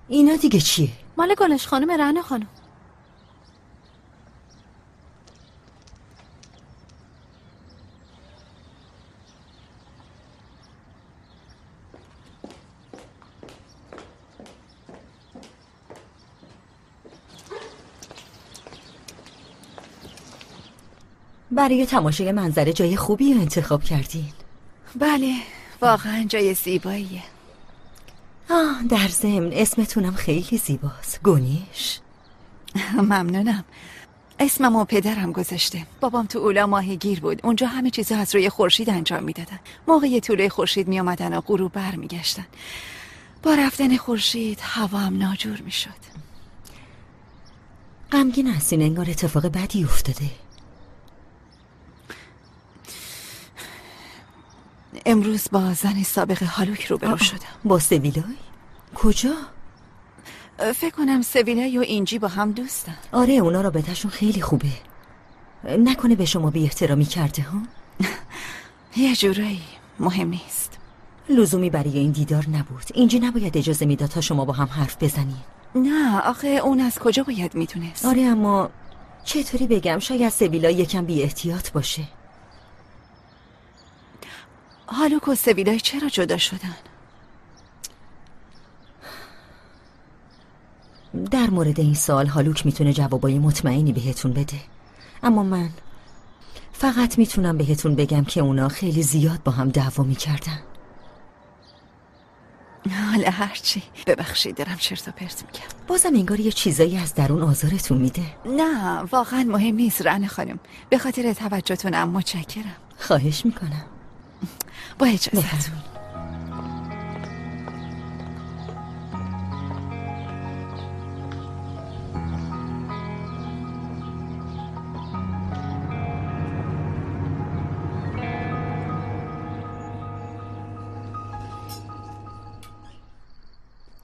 اینا دیگه چیه؟ مال گلش خانم رعنا خانم. برای تماشای منظره جای خوبی رو انتخاب کردین. بله واقعا جای زیباییه. در ضمن اسمتونم خیلی زیباست، گونیش. ممنونم. اسممو پدرم گذاشته. بابام تو اولا ماهیگیر بود. اونجا همه چیزا از روی خورشید انجام میدادن. موقع طلوع خورشید می اومدن و غروب برمیگشتن. با رفتن خورشید هوا هم ناجور میشد. غمگین هستین، انگار اتفاق بدی افتاده. امروز با زن سابق هالوک روبرو شدم. با سویلای؟ کجا؟ فکر کنم سویلای و اینجی با هم دوستن. آره اونا رابطه‌شون خیلی خوبه. نکنه به شما بی احترامی کرده ها؟ یه جورایی مهم نیست. لزومی برای این دیدار نبود. اینجی نباید اجازه میداد تا شما با هم حرف بزنین. نه آخه اون از کجا باید میتونست؟ آره اما چطوری بگم، شاید سویلا یکم بی احتیاط باشه. هالوک و سویلای چرا جدا شدن؟ در مورد این سوال هالوک میتونه جوابای مطمئنی بهتون بده، اما من فقط میتونم بهتون بگم که اونا خیلی زیاد با هم دعوا میکردن. حالا هرچی. ببخشید دارم چرت و پرت میگم. بازم انگار یه چیزایی از درون آزارتون میده. نه واقعا مهم نیست رعنا خانم. به خاطر توجهتونم متشکرم. خواهش میکنم. با اجازهتون.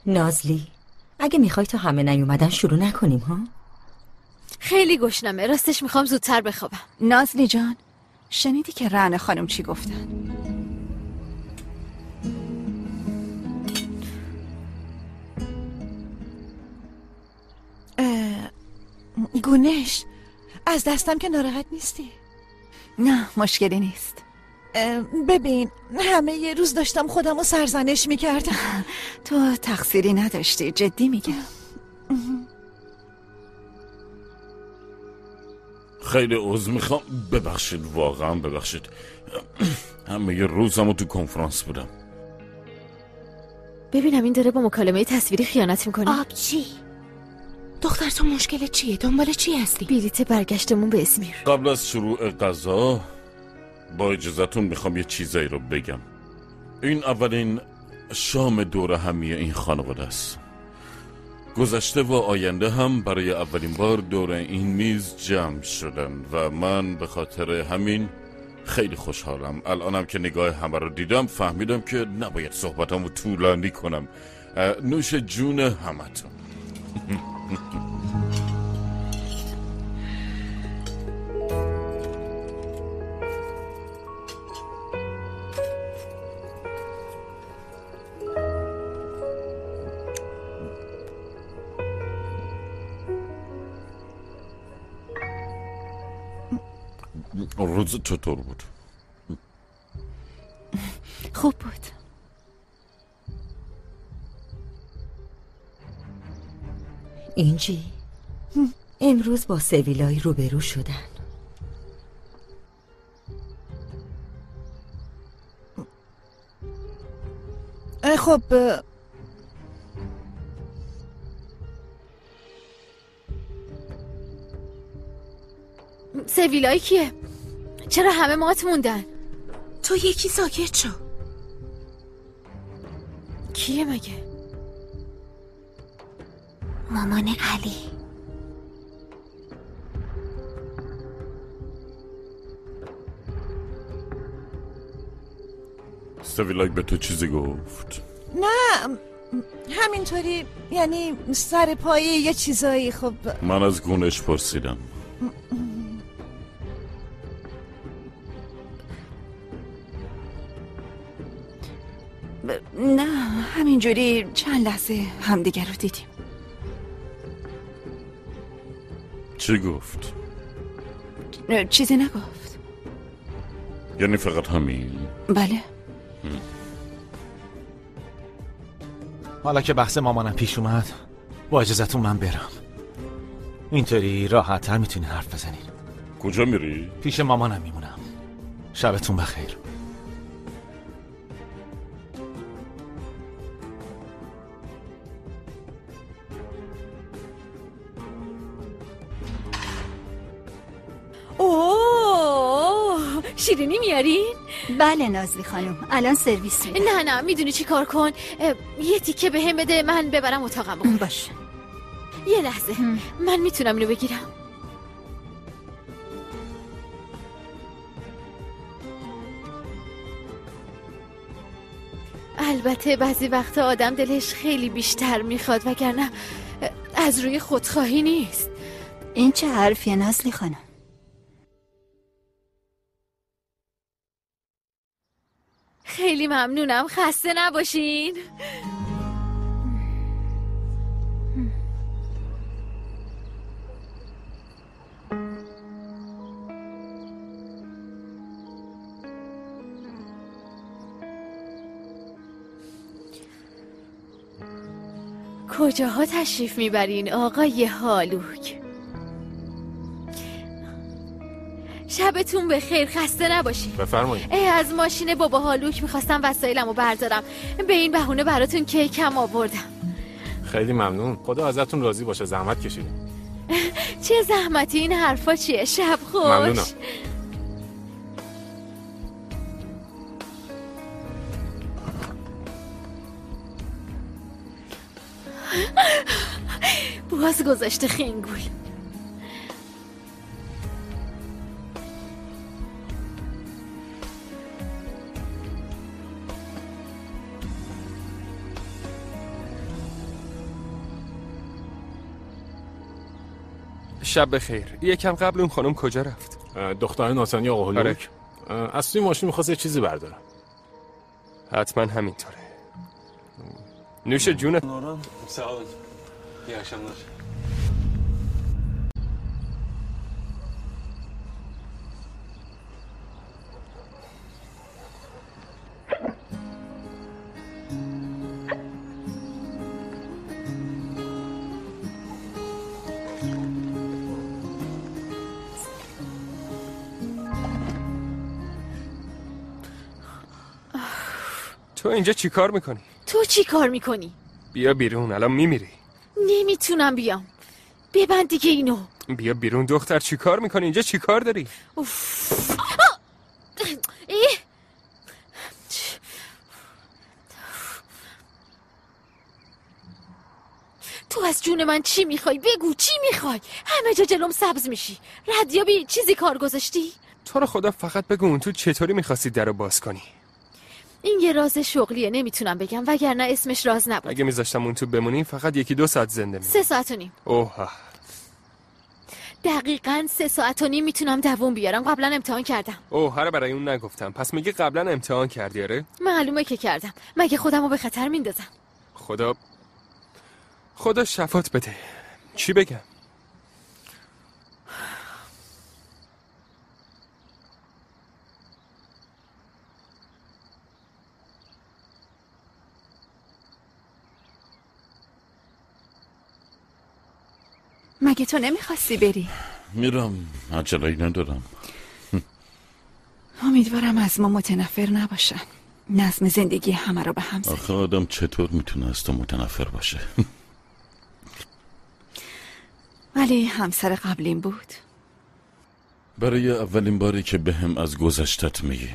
نازلی اگه میخوای تا همه نیومدن شروع نکنیم ها؟ خیلی گشنمه، راستش میخوام زودتر بخوابم. نازلی جان شنیدی که رعنا خانم چی گفتن؟ گونش از دستم که ناراحت نیستی؟ نه مشکلی نیست. ببین همه یه روز داشتم خودم رو سرزنش میکردم. تو تقصیری نداشتی، جدی میگم. خیلی عذر میخوام، ببخشید واقعا ببخشید. همه یه روزمو تو کنفرانس بودم. ببینم این داره با مکالمه تصویری خیانت میکنه. آبجی دختر تو مشکل چیه؟ دنبال چی هستی؟ بلیت برگشتمون به اسمیر. قبل از شروع غذا با اجازهتون میخوام یه چیزایی رو بگم. این اولین شام دور همی این خانواده است. گذشته و آینده هم برای اولین بار دور این میز جمع شدن و من به خاطر همین خیلی خوشحالم. الانم که نگاه همه رو دیدم فهمیدم که نباید صحبتمو طولانی کنم. نوش جون همتون. روز چطور بود؟ خوب بود. اینجی امروز با سویلای روبرو شدن. خب سویلای کیه؟ چرا همه مات موندن؟ تو یکی ساکت شو. کیه مگه؟ مامان علی. سویلای به تو چیزی گفت؟ نه همینطوری، یعنی سر پایی یه چیزایی. خب من از گونش پرسیدم. نه همینجوری چند لحظه همدیگر رو دیدیم. چی گفت؟ چیزی نگفت. یعنی فقط همین؟ بله. حالا که بحث مامانم پیش اومد، با اجازهتون من برم. اینطوری راحت تر میتونین حرف بزنین. کجا میری؟ پیش مامانم میمونم. شبتون بخیر. اوه شیرینی میارین؟ بله نازلی خانم، الان سرویس میدم. نه میدونی چی کار کن؟ یه تیکه به هم بده، من ببرم اتاقم بخورم. باشه. یه لحظه من میتونم اینو بگیرم؟ البته بعضی وقتا آدم دلش خیلی بیشتر میخواد، وگرنه از روی خودخواهی نیست. این چه حرفیه نازلی خانم؟ خیلی ممنونم، خسته نباشین. کجاها تشریف میبرین آقای هالوک؟ شبتون بخیر، خسته نباشین. بفرمایید. از ماشین بابا هالوک میخواستم وسایلمو بردارم، به این بهونه براتون کیکم آوردم. خیلی ممنون، خدا ازتون راضی باشه، زحمت کشیدین. چه زحمتی، این حرفا چیه؟ شب خوش. ممنونم. باز گذاشته خنگول. شب بخیر. یکم قبل اون خانم کجا رفت؟ دختر ناتانی آقا هالوک از توی ماشین می‌خواست چیزی برداره. حتما همینطوره. نوش جونت. سلام. İyi akşamlar. تو اینجا چی کار میکنی؟ تو چی کار میکنی؟ بیا بیرون، الان میمیری. نمیتونم بیام. ببند دیگه اینو. بیا بیرون دختر، چی کار میکنی؟ اینجا چی کار داری؟ تو از جون من چی میخوای؟ بگو چی میخوای؟ همه جا جلوم سبز میشی. ردیابی چیزی کار گذاشتی؟ تو رو خدا فقط بگو اون تو چطوری میخواستی درو باز کنی؟ این یه راز شغلیه، نمیتونم بگم، وگرنه اسمش راز نبود. اگه میذاشتم اون تو بمونی فقط 1-2 ساعت زنده میمونی. 3 ساعت و نیم. اوه. دقیقاً 3 ساعت و نیم میتونم دووم بیارم. قبلا امتحان کردم. اوه هر برای اون نگفتم. پس میگی قبلا امتحان کردی؟ آره معلومه که کردم. مگه خودمو به خطر میندازم؟ خدا شفات بده. چی بگم؟ مگه تو نمیخواستی بری؟ میرم، عجله‌ای ندارم. امیدوارم از ما متنفر نباشن. نظم زندگی همه رو به هم زد. آخه آدم چطور میتونه از تو متنفر باشه؟ ولی همسر قبلیم بود. برای اولین باری که بهم از گذشتت میگی.